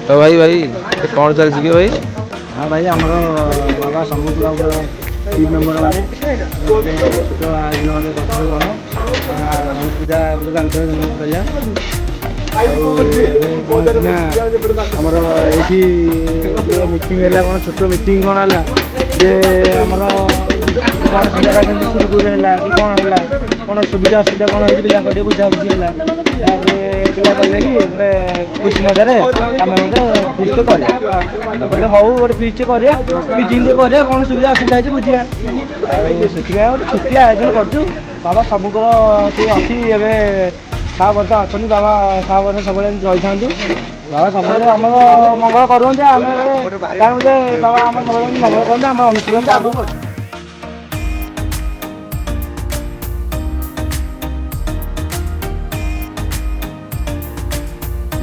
तो भाई कौन चल सके भाई? हाँ भाई आम बाबा समूह टीम मेम्बर मैंने पूजा आमर ये मीटिंग है कौन छोट मीटिंग कौन है कौन सुविधा सुरपुर है कि कौन है कौन सुविधा असुविधा कौन है पिला बुझा बुझी है पिला कहले कि गोटे खुशी मजा आम गोटे फिस्ट कहले हूँ गोटे फिस्ट करा मीटिंग करा कौन सुविधा असुविधा है बुझा से गोटे छुट्टी आयोजन करूँ बाबा सबुक सी अच्छी एवं 6 वर्ष अच्छा बाबा 6 वर्ष सब रही था बाबा सब आम मंगल करूँ बाबा आम सब मंगल करते आम अनुष्ठान